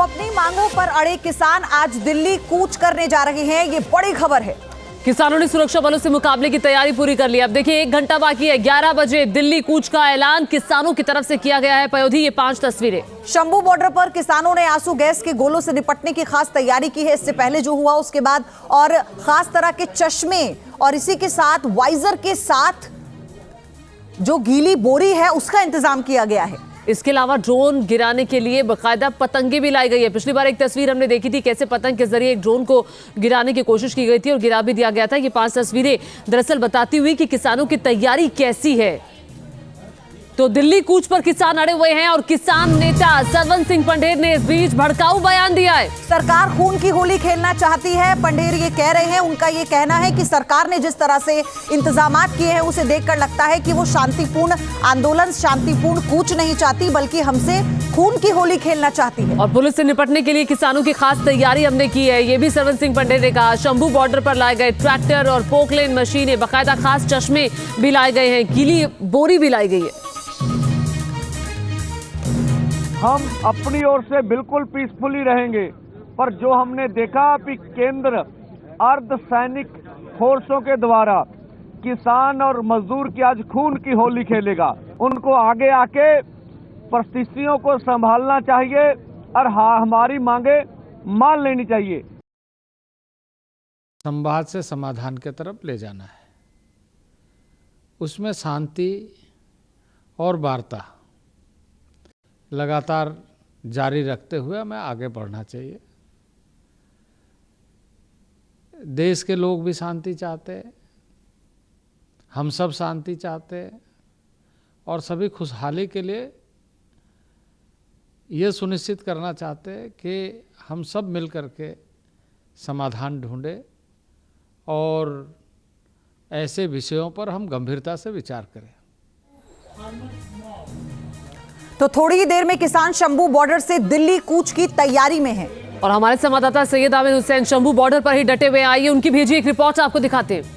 अपनी मांगों पर अड़े किसान आज दिल्ली कूच करने जा रहे हैं, ये बड़ी खबर है। किसानों ने सुरक्षा बलों से मुकाबले की तैयारी पूरी कर ली। अब देखिए 1 घंटा बाकी है, 11 बजे दिल्ली कूच का ऐलान किसानों की तरफ से किया गया है। पयोधी ये 5 तस्वीरें। शंभू बॉर्डर पर किसानों ने आंसू गैस के गोलों से निपटने की खास तैयारी की है। इससे पहले जो हुआ उसके बाद, और खास तरह के चश्मे और इसी के साथ वाइजर के साथ जो गीली बोरी है उसका इंतजाम किया गया है। इसके अलावा ड्रोन गिराने के लिए बाकायदा पतंगे भी लाई गई है। पिछली बार एक तस्वीर हमने देखी थी कैसे पतंग के जरिए एक ड्रोन को गिराने की कोशिश की गई थी और गिरा भी दिया गया था। ये 5 तस्वीरें दरअसल बताती हुई कि किसानों की तैयारी कैसी है। तो दिल्ली कूच पर किसान अड़े हुए हैं और किसान नेता सरवन सिंह पंढेर ने इस बीच भड़काऊ बयान दिया है। सरकार खून की होली खेलना चाहती है, पंढेर ये कह रहे हैं। उनका ये कहना है कि सरकार ने जिस तरह से इंतजामात किए हैं उसे देखकर लगता है कि वो शांतिपूर्ण आंदोलन, शांतिपूर्ण कूच नहीं चाहती, बल्कि हमसे खून की होली खेलना चाहती है। और पुलिस से निपटने के लिए किसानों की खास तैयारी हमने की है, ये भी सरवन सिंह पंढेर ने कहा। शंभू बॉर्डर पर लाए गए ट्रैक्टर और पोकलेन मशीनें, बाकायदा खास चश्मे भी लाए गए हैं, गीली बोरी भी लाई गई है। हम अपनी ओर से बिल्कुल पीसफुली रहेंगे, पर जो हमने देखा कि केंद्र अर्धसैनिक फोर्सों के द्वारा किसान और मजदूर की आज खून की होली खेलेगा। उनको आगे आके परिस्थितियों को संभालना चाहिए और हमारी मांगे मान लेनी चाहिए। संवाद से समाधान की तरफ ले जाना है, उसमें शांति और वार्ता लगातार जारी रखते हुए हमें आगे बढ़ना चाहिए। देश के लोग भी शांति चाहते हैं, हम सब शांति चाहते हैं और सभी खुशहाली के लिए ये सुनिश्चित करना चाहते हैं कि हम सब मिलकर के समाधान ढूंढें और ऐसे विषयों पर हम गंभीरता से विचार करें। तो थोड़ी ही देर में किसान शंभू बॉर्डर से दिल्ली कूच की तैयारी में है और हमारे संवाददाता सैयद आमिर हुसैन शंभू बॉर्डर पर ही डटे हुए। आइए उनकी भेजी एक रिपोर्ट आपको दिखाते हैं।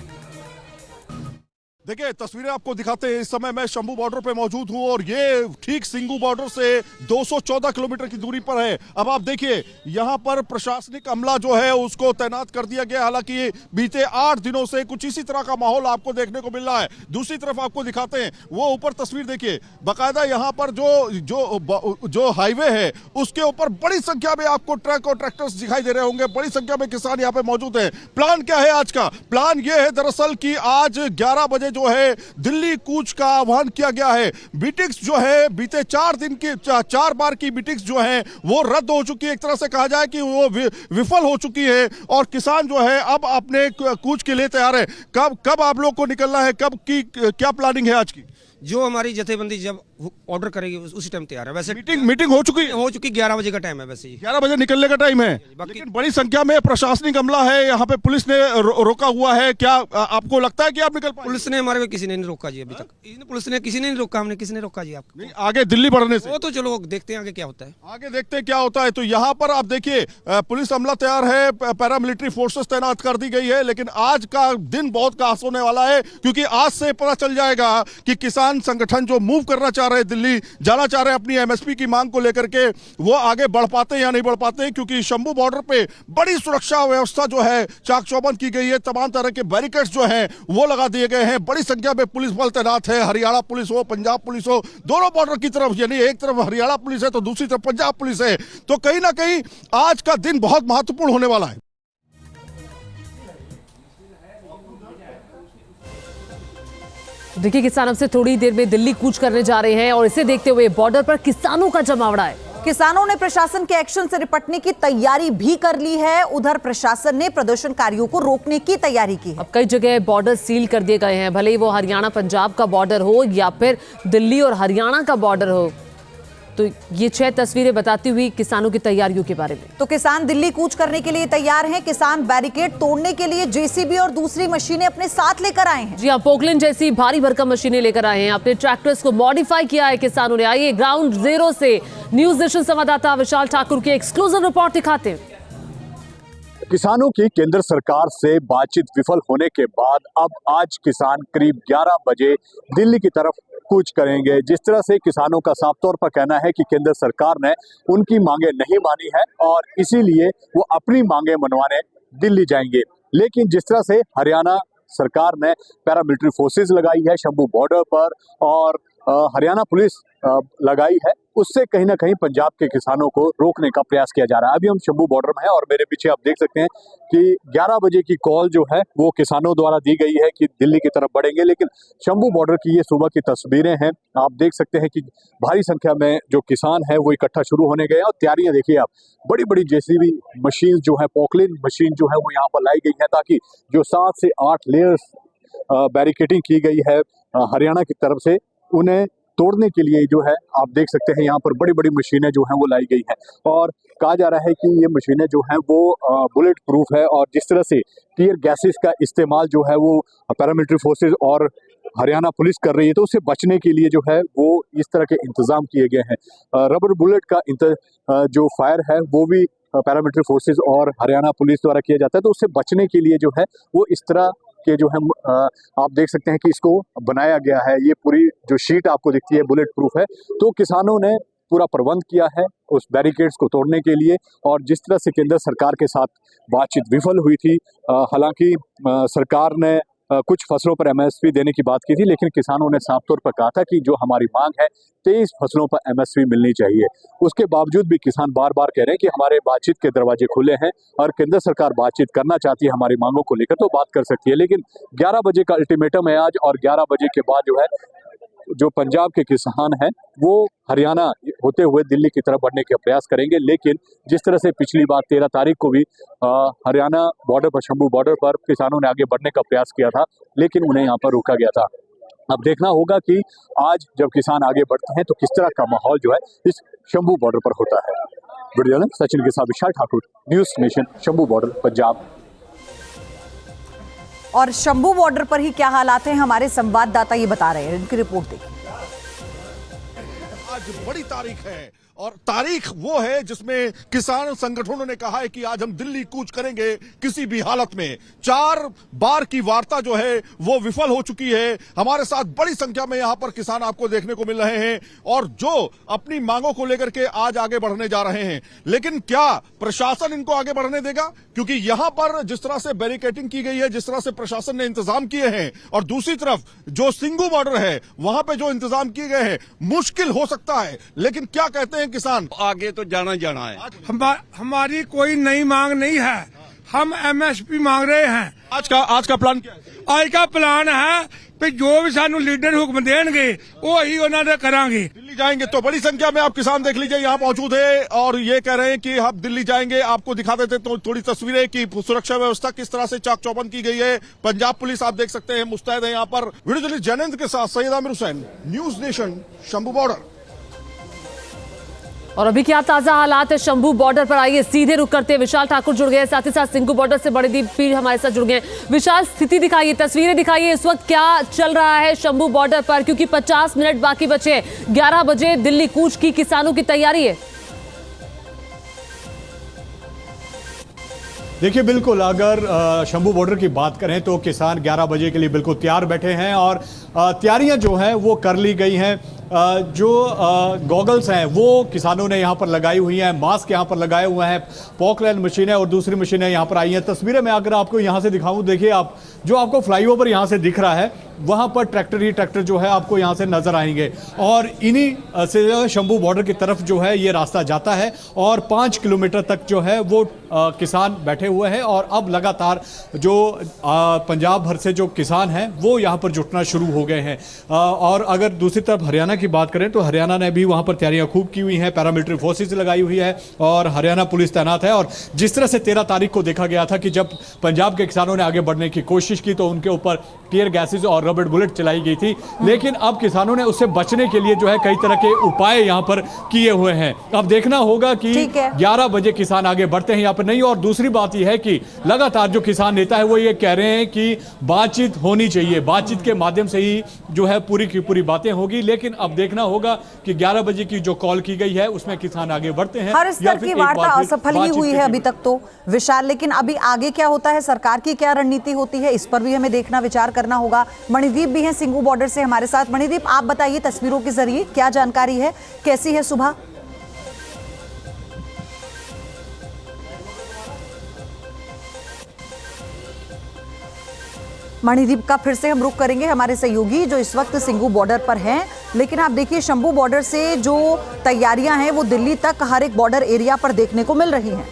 देखिए तस्वीरें आपको दिखाते हैं। इस समय मैं शंभू बॉर्डर पे मौजूद हूं और ये ठीक सिंगू बॉर्डर से 214 किलोमीटर की दूरी पर है। अब आप देखिए यहां पर प्रशासनिक अमला जो है उसको तैनात कर दिया गया। हालांकि बीते 8 दिनों से कुछ इसी तरह का माहौल आपको देखने को मिल रहा है। दूसरी तरफ आपको दिखाते हैं, वो ऊपर तस्वीर देखिए, बाकायदा यहाँ पर जो हाईवे है उसके ऊपर बड़ी संख्या में आपको ट्रक और ट्रैक्टर्स दिखाई दे रहे होंगे। बड़ी संख्या में किसान यहाँ पे मौजूद है। प्लान क्या है आज का? प्लान ये है दरअसल कि आज 11 बजे जो है दिल्ली कूच का आह्वान किया गया है। मीटिंग्स जो है बीते 4 बार की मीटिंग्स जो है वो रद्द हो चुकी है। एक तरह से कहा जाए कि वो विफल हो चुकी है और किसान जो है अब अपने कूच के लिए तैयार है। कब आप लोग को निकलना है, कब की क्या प्लानिंग है आज की? जो हमारी जथेबंदी जब ऑर्डर करेगी उसी टाइम तैयार है। वैसे मीटिंग हो चुकी 11 बजे का टाइम है। वैसे 11 बजे निकलने का टाइम है, लेकिन बड़ी संख्या में प्रशासनिक अमला है यहाँ पे, पुलिस ने रोका हुआ है। क्या आपको लगता है कि आप निकल पाएंगे? पुलिस ने हमारे को किसी ने नहीं रोका जी अभी तक। पुलिस ने किसी ने नहीं रोका, हमने किसी ने रोका जी आपको? नहीं, आगे दिल्ली बढ़ने से। वो तो चलो देखते हैं आगे क्या होता है। आगे देखते हैं क्या होता है। तो यहाँ पर आप देखिए पुलिस अमला तैयार है, पैरामिलिट्री फोर्सेस तैनात कर दी गई है। लेकिन आज का दिन बहुत खास होने वाला है क्योंकि आज से पता चल जाएगा कि किसान संगठन जो मूव करना चाह रहे हैं, दिल्ली जाना चाह रहे हैं अपनी एमएसपी की मांग को लेकर के, वो आगे बढ़ पाते हैं या नहीं बढ़ पाते हैं। क्योंकि शंभू बॉर्डर पे बड़ी सुरक्षा व्यवस्था जो है चाक चौबंद की गई है। तमाम तरह के बैरिकेड्स जो हैं वो लगा दिए गए हैं। बड़ी संख्या में पुलिस बल तैनात है। हरियाणा पुलिस हो, पंजाब पुलिस हो, दोनों बॉर्डर की तरफ, यानी एक तरफ हरियाणा पुलिस है तो दूसरी तरफ पंजाब पुलिस है। तो कहीं ना कहीं आज का दिन बहुत महत्वपूर्ण होने वाला है। देखिए किसान अब से थोड़ी देर में दिल्ली कूच करने जा रहे हैं और इसे देखते हुए बॉर्डर पर किसानों का जमावड़ा है। किसानों ने प्रशासन के एक्शन से निपटने की तैयारी भी कर ली है। उधर प्रशासन ने प्रदर्शनकारियों को रोकने की तैयारी की है। अब कई जगह बॉर्डर सील कर दिए गए हैं, भले ही वो हरियाणा पंजाब का बॉर्डर हो या फिर दिल्ली और हरियाणा का बॉर्डर हो। तो ये 6 तस्वीरें बताती हुई किसानों की तैयारियों के बारे में। तो किसान दिल्ली कूच करने के लिए तैयार हैं। किसान बैरिकेड तोड़ने के लिए जेसीबी और दूसरी मशीनें अपने साथ लेकर आए हैं। जी हाँ, पोकलेन जैसी भारी भरकम मशीनें लेकर आए हैं। अपने ट्रैक्टर्स को मॉडिफाई किया है किसानों ने। आइए ग्राउंड जीरो से न्यूज नेशन संवाददाता विशाल ठाकुर की एक्सक्लूसिव रिपोर्ट दिखाते हैं। किसानों की केंद्र सरकार से बातचीत विफल होने के बाद अब आज किसान करीब 11 बजे दिल्ली की तरफ कूच करेंगे। जिस तरह से किसानों का साफ तौर पर कहना है कि केंद्र सरकार ने उनकी मांगे नहीं मानी है और इसीलिए वो अपनी मांगे मनवाने दिल्ली जाएंगे। लेकिन जिस तरह से हरियाणा सरकार ने पैरामिलिट्री फोर्सेस लगाई है शंभू बॉर्डर पर और हरियाणा पुलिस लगाई है, उससे कहीं ना कहीं पंजाब के किसानों को रोकने का प्रयास किया जा रहा है। अभी हम शंभू बॉर्डर में हैं और मेरे पीछे आप देख सकते हैं कि 11 बजे की कॉल जो है वो किसानों द्वारा दी गई है कि दिल्ली की तरफ बढ़ेंगे। लेकिन शंभू बॉर्डर की ये सुबह की तस्वीरें हैं, आप देख सकते हैं कि भारी संख्या में जो किसान है वो इकट्ठा शुरू होने गए और तैयारियां देखिए आप, बड़ी बड़ी जेसीबी मशीन जो है, पोकलिन मशीन जो है वो यहाँ पर लाई गई है ताकि जो 7 से 8 लेयर्स बैरिकेडिंग की गई है हरियाणा की तरफ से, उन्हें तोड़ने के लिए जो है आप देख सकते हैं यहाँ पर बड़ी बड़ी मशीनें जो हैं वो लाई गई हैं। और कहा जा रहा है कि ये मशीनें जो हैं वो बुलेट प्रूफ है और जिस तरह से टीयर गैसेस का इस्तेमाल जो है वो पैरामिलिट्री फोर्सेस और हरियाणा पुलिस कर रही है, तो उससे बचने के लिए जो है वो इस तरह के इंतजाम किए गए हैं। रबर बुलेट का जो फायर है वो भी पैरामिलिट्री फोर्सेस और हरियाणा पुलिस द्वारा किया जाता है, तो उससे बचने के लिए जो है वो इस तरह के जो है आप देख सकते हैं कि इसको बनाया गया है। ये पूरी जो शीट आपको दिखती है बुलेट प्रूफ है। तो किसानों ने पूरा प्रबंध किया है उस बैरिकेड्स को तोड़ने के लिए। और जिस तरह से केंद्र सरकार के साथ बातचीत विफल हुई थी, हालांकि सरकार ने कुछ फसलों पर एमएसपी देने की बात की थी, लेकिन किसानों ने साफ तौर पर कहा था कि जो हमारी मांग है 23 फसलों पर एमएसपी मिलनी चाहिए। उसके बावजूद भी किसान बार बार कह रहे हैं कि हमारे बातचीत के दरवाजे खुले हैं और केंद्र सरकार बातचीत करना चाहती है हमारी मांगों को लेकर तो बात कर सकती है। लेकिन 11 बजे का अल्टीमेटम है आज और 11 बजे के बाद जो है जो पंजाब के किसान हैं वो हरियाणा होते हुए दिल्ली की तरफ बढ़ने का प्रयास करेंगे। लेकिन जिस तरह से पिछली बार 13 तारीख को भी हरियाणा बॉर्डर पर, शंभू बॉर्डर पर किसानों ने आगे बढ़ने का प्रयास किया था, लेकिन उन्हें यहाँ पर रोका गया था। अब देखना होगा कि आज जब किसान आगे बढ़ते हैं तो किस तरह का माहौल जो है इस शंभू बॉर्डर पर होता है। वीडियो सचिन के साथ Vishal Thakur, News Nation, Shambhu border, Punjab. और शंभू बॉर्डर पर ही क्या हालात हैं, हमारे संवाददाता ये बता रहे हैं, इनकी रिपोर्ट देखिए। आज बड़ी तारीख है और तारीख वो है जिसमें किसान संगठनों ने कहा है कि आज हम दिल्ली कूच करेंगे किसी भी हालत में। 4 बार की वार्ता जो है वो विफल हो चुकी है। हमारे साथ बड़ी संख्या में यहां पर किसान आपको देखने को मिल रहे हैं और जो अपनी मांगों को लेकर के आज आगे बढ़ने जा रहे हैं। लेकिन क्या प्रशासन इनको आगे बढ़ने देगा? क्योंकि यहां पर जिस तरह से बैरिकेडिंग की गई है, जिस तरह से प्रशासन ने इंतजाम किए हैं, और दूसरी तरफ जो सिंगू बॉर्डर है वहां पे जो इंतजाम किए गए हैं, मुश्किल हो सकता है। लेकिन क्या कहते हैं किसान? आगे तो जाना जाना है। हमारी कोई नई मांग नहीं है, हम एमएसपी मांग रहे हैं। आज का प्लान क्या है? आज का प्लान है कि जो भी सानू लीडर हुक्म देंगे वो ही उन्होंने करांगे। दिल्ली जाएंगे तो बड़ी संख्या में आप किसान देख लीजिए यहाँ मौजूद है और ये कह रहे हैं कि हम दिल्ली जाएंगे। आपको दिखा देते तो थोड़ी तस्वीरें कि सुरक्षा व्यवस्था किस तरह से चाक चौबंद की गई है। पंजाब पुलिस आप देख सकते हैं मुस्तैद है यहाँ पर। वीडियो जर्नलिस्ट जैनेंद्र के साथ Syed Aamir Hussain, news nation, Shambhu border. और अभी क्या ताजा हालात है शंभू बॉर्डर पर, आइए सीधे रुक करते हैं। विशाल ठाकुर जुड़ गए, साथ ही साथ सिंगू बॉर्डर से बड़ीदीप पीर हमारे साथ जुड़ गए। विशाल, स्थिति दिखाइए, तस्वीरें दिखाइए, इस वक्त क्या चल रहा है शंभू बॉर्डर पर, क्योंकि 50 मिनट बाकी बचे, 11 बजे दिल्ली कूच की किसानों की तैयारी है। देखिए, बिल्कुल अगर शंभू बॉर्डर की बात करें तो किसान 11 बजे के लिए बिल्कुल तैयार बैठे हैं और तैयारियां जो हैं वो कर ली गई हैं। जो गॉगल्स हैं वो किसानों ने यहाँ पर लगाई हुई हैं, मास्क यहाँ पर लगाए हुए हैं, पॉकलाइन मशीनें और दूसरी मशीनें यहाँ पर आई हैं। तस्वीरें मैं अगर आपको यहाँ से दिखाऊं, देखिए आप, जो आपको फ्लाईओवर यहाँ से दिख रहा है वहाँ पर ट्रैक्टर ही ट्रैक्टर जो है आपको यहाँ से नजर आएंगे और इन्हीं से शंभू बॉर्डर की तरफ जो है ये रास्ता जाता है और 5 किलोमीटर तक जो है वो किसान बैठे हुए हैं। और अब लगातार जो पंजाब भर से जो किसान हैं वो यहाँ पर जुटना शुरू हो गए हैं। और अगर दूसरी तरफ हरियाणा की बात करें तो हरियाणा ने भी वहाँ पर तैयारियां खूब की हुई हैं, पैरामिलिट्री फोर्सेस लगाई हुई है और हरियाणा पुलिस तैनात है। और जिस तरह से 13 तारीख को देखा गया था कि जब पंजाब के किसानों ने आगे बढ़ने की कोशिश की तो उनके ऊपर टीयर गैसेज और रबर बुलेट चलाई गई थी, लेकिन अब किसानों ने उससे बचने के लिए जो है कई तरह के उपाय यहाँ पर किए हुए हैं। अब देखना होगा कि 11 बजे किसान आगे बढ़ते हैं यहाँ पर नहीं। और दूसरी बात यह है कि लगातार जो किसान नेता है वो ये कह रहे हैं कि बातचीत होनी चाहिए, बातचीत के माध्यम से ही जो है पूरी की पूरी बातें होगी। लेकिन अब अब देखना होगा कि 11 बजे की जो कॉल की गई है उसमें किसान आगे बढ़ते हैं। हर स्तर की वार्ता असफल ही हुई है अभी तक तो विशाल, लेकिन अभी आगे क्या होता है, सरकार की क्या रणनीति होती है, इस पर भी हमें देखना विचार करना होगा। मणिदीप भी हैं सिंगू बॉर्डर से हमारे साथ। मणिदीप, आप बताइए तस्वीरों के जरिए क्या जानकारी है, कैसी है सुबह? मणिदीप का फिर से हम रुख करेंगे हमारे सहयोगी जो इस वक्त सिंगू बॉर्डर पर हैं, लेकिन आप देखिए शंभू बॉर्डर से जो तैयारियां हैं वो दिल्ली तक हर एक बॉर्डर एरिया पर देखने को मिल रही हैं।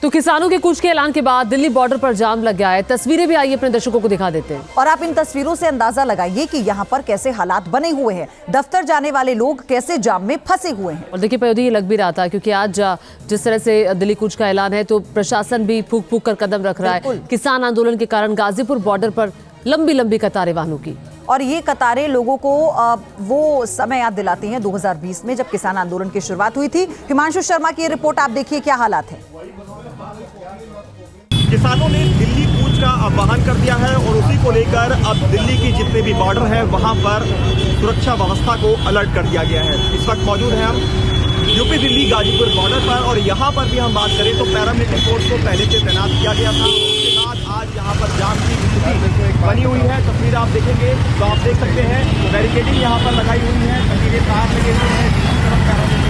तो किसानों के कूच के ऐलान के बाद दिल्ली बॉर्डर पर जाम लग गया है। तस्वीरें भी आई अपने दर्शकों को दिखा देते हैं और आप इन तस्वीरों से अंदाजा लगाइए कि यहाँ पर कैसे हालात बने हुए हैं, दफ्तर जाने वाले लोग कैसे जाम में फंसे हुए हैं। और देखिए पयोधी, ये लग भी रहा था क्योंकि आज जिस तरह से दिल्ली कूच का ऐलान है तो प्रशासन भी फूक फूक कर कदम रख रहा है। किसान आंदोलन के कारण गाजीपुर बॉर्डर पर लंबी लंबी कतारें वाहनों की, और ये कतारें लोगों को वो समय याद दिलाती हैं 2020 में जब किसान आंदोलन की शुरुआत हुई थी। हिमांशु शर्मा की ये रिपोर्ट आप देखिए, क्या हालात है। किसानों ने दिल्ली कूच का आह्वान कर दिया है और उसी को लेकर अब दिल्ली की जितने भी बॉर्डर है वहां पर सुरक्षा व्यवस्था को अलर्ट कर दिया गया है। इस वक्त मौजूद हैं हम यूपी दिल्ली गाजीपुर बॉर्डर पर, और यहाँ पर भी हम बात करें तो पैरामिलिट्री फोर्स को पहले से तैनात किया गया था। उसके बाद आज यहाँ पर जाम की स्थिति बनी हुई है। तस्वीर आप देखेंगे तो आप देख सकते हैं बैरिकेडिंग यहाँ पर लगाई हुई है, तस्वीरें तार लगे हुए हैं,